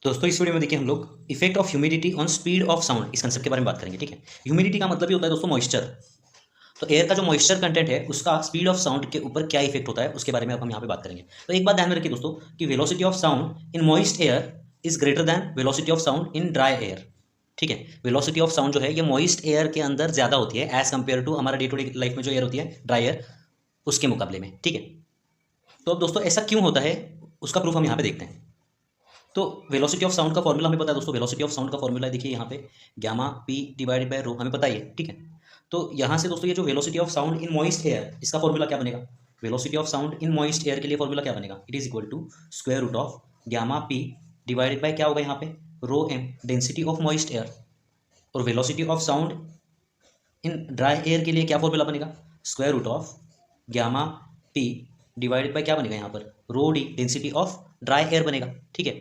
दोस्तों इस वीडियो में देखिए हम लोग effect of humidity on speed of sound इस कंसेप्ट के बारे में बात करेंगे। ठीक है, ह्यूमिडिटी का मतलब ये होता है दोस्तों मॉइस्चर। तो एयर का जो मॉइस्चर कंटेंट है उसका स्पीड ऑफ साउंड के ऊपर क्या इफेक्ट होता है उसके बारे में अब हम यहाँ पे बात करेंगे। तो एक बात ध्यान में रखिए दोस्तों कि velocity of sound in moist air is greater than velocity of sound in dry air. ठीक है, वेलोसिटी ऑफ साउंड जो है ये मॉइस्ट एयर के अंदर ज्यादा होती है एज कंपेयर टू हमारा डे टू डे लाइफ में जो एयर होती है ड्राई एयर उसके मुकाबले में। ठीक है, तो अब दोस्तों ऐसा क्यों होता है उसका प्रूफ हम यहाँ पे देखते हैं। तो वेलोसिटी ऑफ साउंड का फॉर्मूला हमें पता है दोस्तों। वेलोसिटी ऑफ साउंड का फॉर्मूला है, देखिए यहाँ पे गैमा पी डिवाइडेड बाय रो हमें पता ही है। ठीक है, तो यहाँ से दोस्तों ये जो velocity of sound in moist air इसका फॉर्मूला क्या बनेगा। Velocity of sound in moist air के लिए फॉर्मूला क्या बनेगा, it is equal to square root of gamma P divided by क्या होगा यहाँ पे rho M density of moist air. और velocity of sound in dry air के लिए क्या फॉर्मूला बनेगा, square root of gamma P divided by क्या बनेगा यहाँ पर rho D density of dry air बनेगा। ठीक है,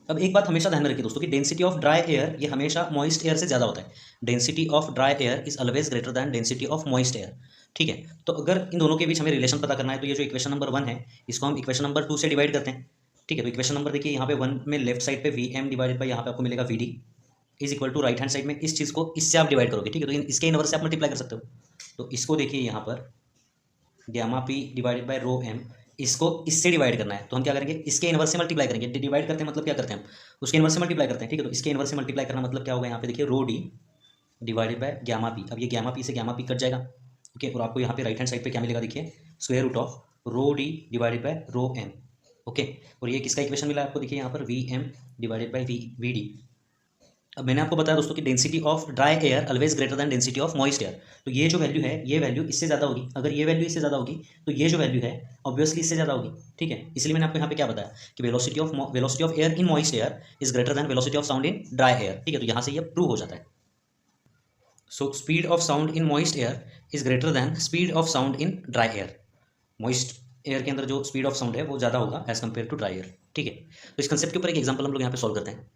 अब एक बात हमेशा ध्यान में रखिए दोस्तों कि डेंसिटी ऑफ ड्राई एयर ये हमेशा मॉइस्ट एयर से ज़्यादा होता है। Density of dry air is always greater than density of moist air. ठीक है, तो अगर इन दोनों के बीच हमें रिलेशन पता करना है तो ये जो इक्वेशन नंबर 1 है इसको हम इक्वेशन नंबर 2 से डिवाइड करते हैं। ठीक है, तो इक्वेशन नंबर देखिए यहाँ पे 1 में लेफ्ट साइड पे वी एम डिवाइडेड बाई यहाँ पे आपको मिलेगा V D is equal to right hand side में इस चीज़ को इससे आप डिवाइड करोगे। ठीक है, तो इसके इनवर्स से आप मल्टीप्लाई कर सकते हो। तो इसको देखिए यहाँ पर gamma P divided by rho M इसको इससे डिवाइड करना है तो हम क्या करेंगे इसके इनवर्स से मल्टीप्लाई करेंगे। डिवाइड करते हैं मतलब क्या करते हैं हम उसके इनवर्स से मल्टीप्लाई करते हैं। ठीक है, तो इसके इनवर्स से मल्टीप्लाई करना मतलब क्या होगा यहाँ पे देखिए rho D divided by gamma P. अब ये गैमा पी से गैमा पी कट जाएगा। ओके, और आपको यहाँ पे राइट हैंड साइड पे क्या मिलेगा देखिए square root of rho D divided by rho M. Okay, और ये किसका इक्वेशन मिला आपको देखिए यहाँ पर V M divided by V D. अब मैंने आपको बताया दोस्तों कि density of dry air always greater than density of moist air. तो ये जो वैल्यू है ये वैल्यू इससे ज़्यादा होगी। अगर ये वैल्यू इससे ज़्यादा होगी तो ये जो वैल्यू है ऑब्वियसली इससे ज़्यादा होगी। ठीक है, इसलिए मैंने आपको यहाँ पे क्या बताया कि velocity of air in moist air is greater than velocity of sound in dry air. ठीक है, तो यहाँ से ये प्रूव हो जाता है। So speed of sound in moist air is greater than speed of sound in dry air. Moist air के अंदर जो स्पीड ऑफ साउंड है वो ज़्यादा होगा as compare to dry air. ठीक है, तो इस कंसेप्ट के ऊपर एक एग्जाम्पल हम लोग यहाँ पे सॉल्व करते हैं।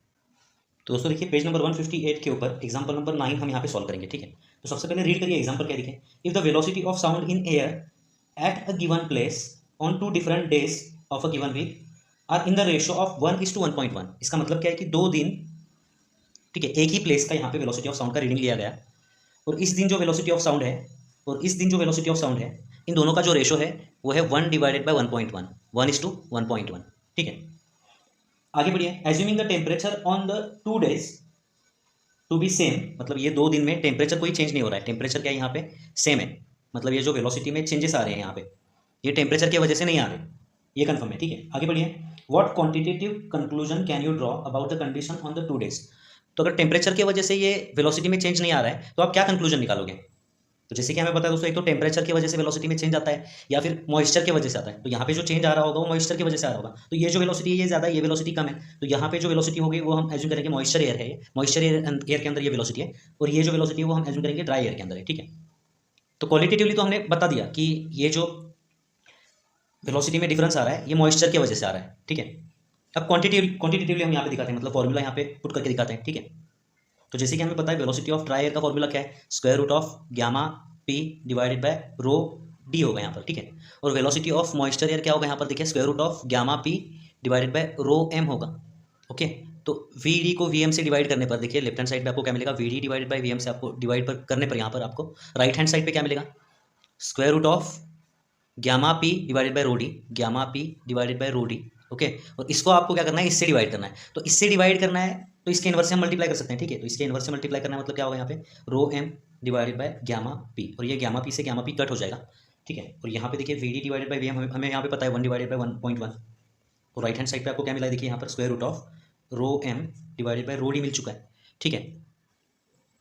तो दोस्तों देखिए पेज नंबर 158 के ऊपर एग्जांपल नंबर 9 हम यहाँ पे सॉल्व करेंगे। ठीक है, तो सबसे पहले रीड करिए एग्जांपल क्या लिखे। If the velocity of sound in air at a given place on 2 different days of a given week are in the ratio of 1:1.1। इसका मतलब क्या है कि 2 दिन, ठीक है, एक ही प्लेस का यहाँ पे वेलोसिटी ऑफ साउंड का रीडिंग लिया गया और इस दिन जो वेलोसिटी ऑफ साउंड है और इस दिन जो वेलोसिटी ऑफ साउंड है इन दोनों का जो रेशो है वो है 1 डिवाइडेड बाई 1.1, 1:1.1। ठीक है, आगे बढ़िए। Assuming the temperature on the 2 days to be same, मतलब ये 2 दिन में टेम्परेचर कोई चेंज नहीं हो रहा है। टेम्परेचर क्या है यहाँ पे सेम है, मतलब ये जो वेलोसिटी में चेंजेस आ रहे हैं यहाँ पे ये टेम्परेचर की वजह से नहीं आ रहे, ये कंफर्म है। ठीक है, आगे बढ़िए। What quantitative conclusion can you draw about the condition on the 2 days. तो अगर टेम्परेचर की वजह से ये वेलोसिटी में चेंज नहीं आ रहा है तो आप क्या कंक्लूजन निकालोगे। तो जैसे कि हमें पता है दोस्तों एक तो टेम्परेचर की वजह से वेलोसिटी में चेंज आता है या फिर मॉइस्चर की वजह से आता है। तो यहाँ पे जो चेंज आ रहा होगा वो मॉइस्चर की वजह से आ रहा होगा। तो ये जो वेलोसिटी है ये ज़्यादा है, ये वेलोसिटी कम है। तो यहाँ पे जो वेलोसिटी होगी वो हम एज्यूम करेंगे मॉइस्चर एयर है, मॉइस्चर एयर के अंदर ये वेलोसिटी है, और ये जो वेलोसिटी है वो हम एज्यूम करेंगे ड्राई एयर के अंदर है। ठीक है, तो क्वालिटेटिवली तो हमने बता दिया कि ये जो वेलोसिटी में डिफरेंस आ रहा है ये मॉइस्चर की वजह से आ रहा है। ठीक है, अब क्वांटिटेटिवली हम यहाँ पे दिखाते हैं, मतलब फॉर्मूला यहाँ पे पुट करके दिखाते हैं। ठीक है, तो जैसे कि हमें पता है वेलोसिटी ऑफ ड्राई एयर का फॉर्मूला क्या है, square root of gamma P divided by rho D होगा यहाँ पर। ठीक है, और वेलोसिटी ऑफ मॉइस्चर एयर क्या होगा यहाँ पर देखिए square root of gamma P divided by rho M होगा। ओके, तो वी डी को वी एम से डिवाइड करने पर देखिए लेफ्ट हैंड साइड पे आपको क्या मिलेगा, V D divided by V M से आपको डिवाइड पर करने पर यहाँ पर आपको राइट हैंड साइड पे क्या मिलेगा, square root of gamma P divided by rho D, gamma P divided by rho D. Okay, और इसको आपको क्या करना है, इससे डिवाइड करना है। तो इससे डिवाइड करना है तो इसके इनवर्स से हम मल्टीप्लाई कर सकते हैं। ठीक है, तो इसके इनवर्स से मल्टीप्लाई करना है मतलब क्या होगा यहाँ पे rho M divided by gamma P, और ये गैमा पी से गैमा पी कट हो जाएगा। ठीक है, और यहाँ पे देखिए V D divided by V M हमें यहाँ पे पता है 1 डिवाइडेड बाई 1.1, और राइट हैंड साइड पे आपको क्या मिला है देखिए यहाँ पर square root of rho M divided by rho D मिल चुका है। ठीक है,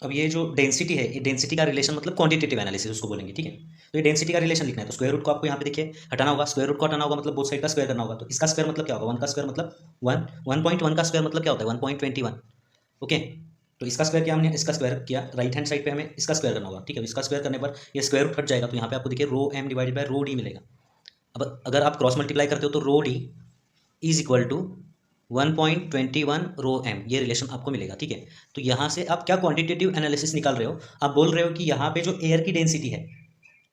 अब ये जो डेंसिटी है ये डेंसिटी का रिलेशन मतलब क्वांटिटेटिव एनालिसिस उसको बोलेंगे। ठीक है, तो ये डेंसिटी का रिलेशन लिखना है तो स्क्वायर रूट को आपको यहाँ पे देखिए हटाना होगा, स्क्वायर रूट को हटाना होगा मतलब बोथ साइड का स्क्वायर करना होगा। तो इसका स्क्वायर मतलब क्या होगा, 1 का स्क्वायर मतलब 1, 1.1 का स्क्वायर मतलब क्या होता है 1.21। ओके, तो इसका स्क्वायर किया हमने, इसका स्क्वायर किया, राइट हैंड साइड पे हमें इसका स्क्वायर करना होगा। ठीक है, इसका स्क्वायर करने पर ये स्क्वायर रूट हट जाएगा तो यहाँ पे आपको देखिए rho M divided by rho D मिलेगा। अब अगर आप क्रॉस मल्टीप्लाई करते हो तो rho D is equal to 1.21 rho M, ये रिलेशन आपको मिलेगा। ठीक है, तो यहाँ से आप क्या क्वांटिटेटिव एनालिसिस निकाल रहे हो, आप बोल रहे हो कि यहाँ पे जो एयर की डेंसिटी है,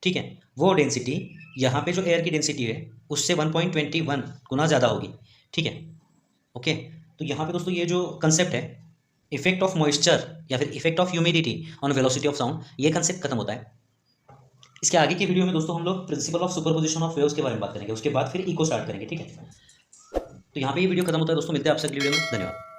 ठीक है, वो डेंसिटी यहाँ पे जो एयर की डेंसिटी है उससे 1.21 गुना ज़्यादा होगी। ठीक है, ओके, तो यहाँ पे दोस्तों ये जो कंसेप्ट है इफेक्ट ऑफ मॉइस्चर या फिर effect of humidity on velocity of sound, ये कंसेप्ट खत्म होता है। इसके आगे की वीडियो में दोस्तों हम लोग principle of superposition of waves के बारे में बात करेंगे, उसके बाद फिर इको स्टार्ट करेंगे, ठीक है। तो यहाँ पे ये वीडियो खत्म होता है दोस्तों, मिलते हैं आपसे अगली वीडियो में, धन्यवाद।